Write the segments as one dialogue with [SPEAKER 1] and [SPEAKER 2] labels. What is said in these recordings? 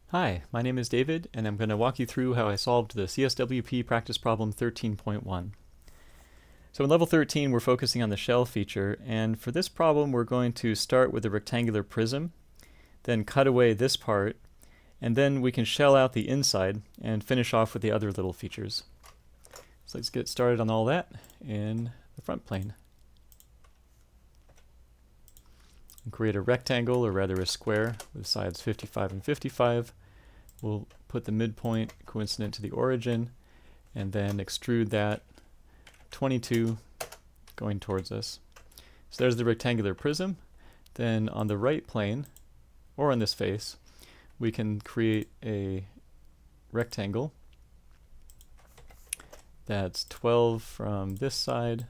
[SPEAKER 1] Hi, my name is David, and I'm going to walk you through how I solved the CSWP practice problem 13.1. So in level 13, we're focusing on the shell feature, and for this problem, we're going to start with a rectangular prism, then cut away this part, and then we can shell out the inside and finish off with the other little features. So let's get started on all that in the front plane. And create a rectangle, or rather a square, with sides 55 and 55. We'll put the midpoint coincident to the origin, and then extrude that 22 going towards us. So there's the rectangular prism. Then on the right plane, or on this face, we can create a rectangle that's 12 from this side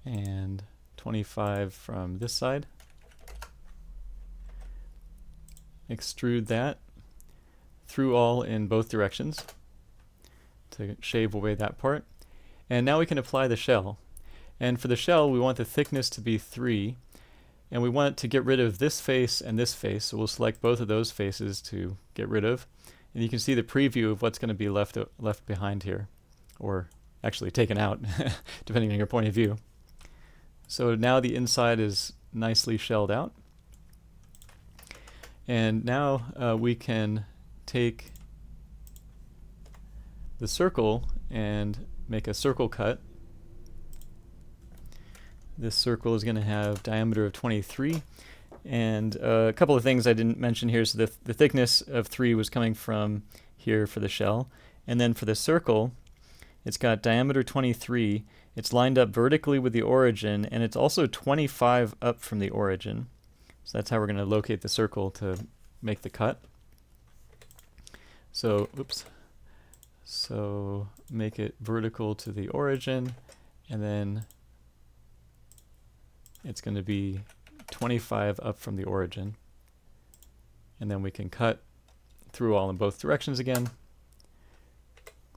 [SPEAKER 1] and 25 from this side. Extrude that through all in both directions to shave away that part. And now we can apply the shell. And for the shell, we want the thickness to be 3, and we want to get rid of this face and this face, so we'll select both of those faces to get rid of. And you can see the preview of what's going to be left behind here, or actually taken out, depending on your point of view. So now the inside is nicely shelled out. And now we can take the circle and make a circle cut. This circle is going to have diameter of 23. And a couple of things I didn't mention here. So the thickness of 3 was coming from here for the shell. And then for the circle, it's got diameter 23. It's lined up vertically with the origin, and it's also 25 up from the origin. So that's how we're going to locate the circle to make the cut. So, So make it vertical to the origin, and then it's going to be 25 up from the origin. And then we can cut through all in both directions again.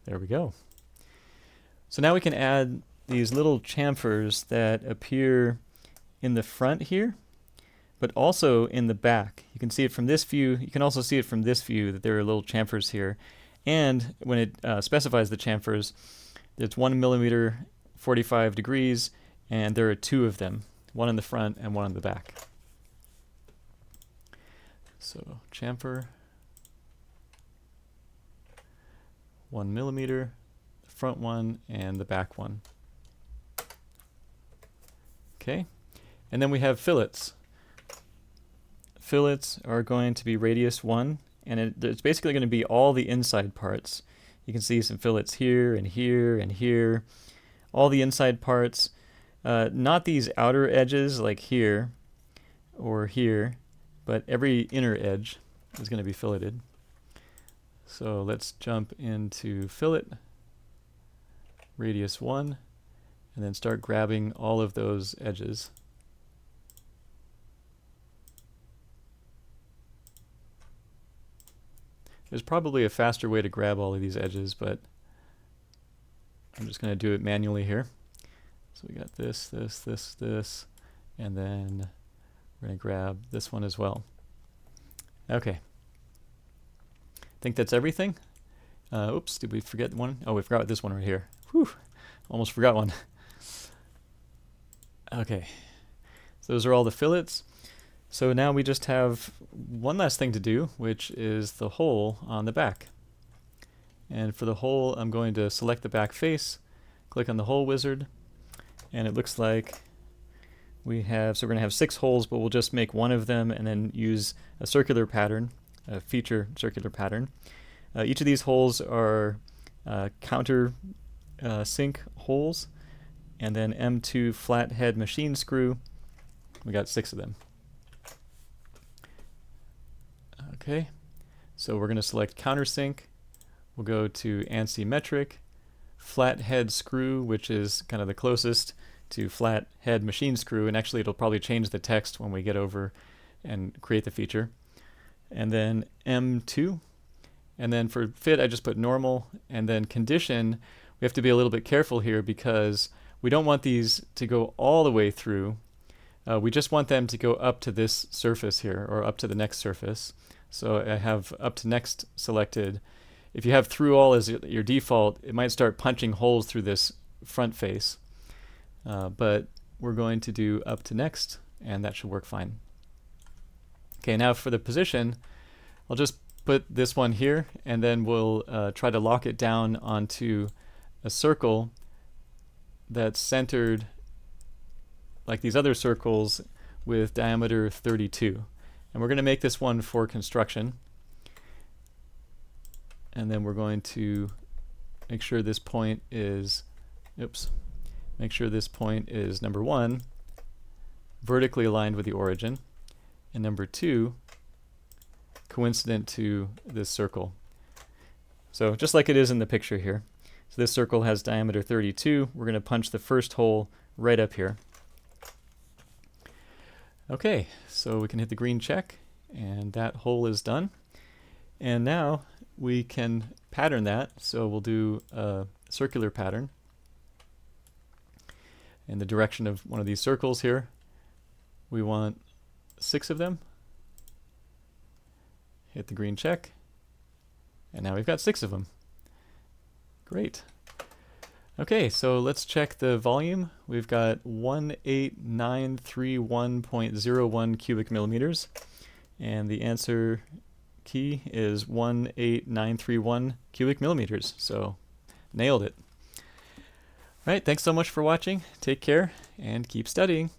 [SPEAKER 1] There we go. So now we can add these little chamfers that appear in the front here, but also in the back. You can see it from this view. You can also see it from this view that there are little chamfers here. And when it specifies the chamfers, it's 1 millimeter, 45 degrees, and there are 2 of them, one in the front and one in the back. So chamfer, 1 millimeter, the front one and the back one. Okay, and then we have fillets. Fillets are going to be radius 1, and it's basically going to be all the inside parts. You can see some fillets here and here and here. All the inside parts, not these outer edges like here or here, but every inner edge is going to be filleted. So let's jump into fillet, radius 1, and then start grabbing all of those edges. There's probably a faster way to grab all of these edges, but I'm just going to do it manually here. So we got this, this, this, this, and then we're going to grab this one as well. Okay. I think that's everything. Oops, did we forget one? Oh, we forgot this one right here. Whew, almost forgot one. Okay, so those are all the fillets. So now we just have one last thing to do, which is the hole on the back. And for the hole, I'm going to select the back face, click on the hole wizard, and it looks like we have, so we're going to have 6 holes, but we'll just make one of them and then use a circular pattern, a feature circular pattern. Each of these holes are counter sink holes, and then M2 flathead machine screw. We got 6 of them. Okay, so we're going to select countersink. We'll go to ANSI metric, flathead screw, which is kind of the closest to flathead machine screw, and actually it'll probably change the text when we get over and create the feature. And then M2, and then for fit I just put normal, and then condition, we have to be a little bit careful here because we don't want these to go all the way through. We just want them to go up to this surface here, or up to the next surface. So I have up to next selected. If you have through all as your default, it might start punching holes through this front face. But we're going to do up to next, and that should work fine. Okay, now for the position, I'll just put this one here, and then we'll try to lock it down onto a circle that's centered like these other circles with diameter 32. And we're going to make this one for construction. And then we're going to make sure this point is, make sure this point is number 1, vertically aligned with the origin, and number 2, coincident to this circle. So just like it is in the picture here. So this circle has diameter 32. We're going to punch the first hole right up here. Okay, so we can hit the green check, and that hole is done. And now we can pattern that. So we'll do a circular pattern in the direction of one of these circles here. We want 6 of them. Hit the green check, and now we've got 6 of them. Great. Okay, so let's check the volume. We've got 18931.01 cubic millimeters, and the answer key is 18931 cubic millimeters, so nailed it. All right, thanks so much for watching. Take care and keep studying.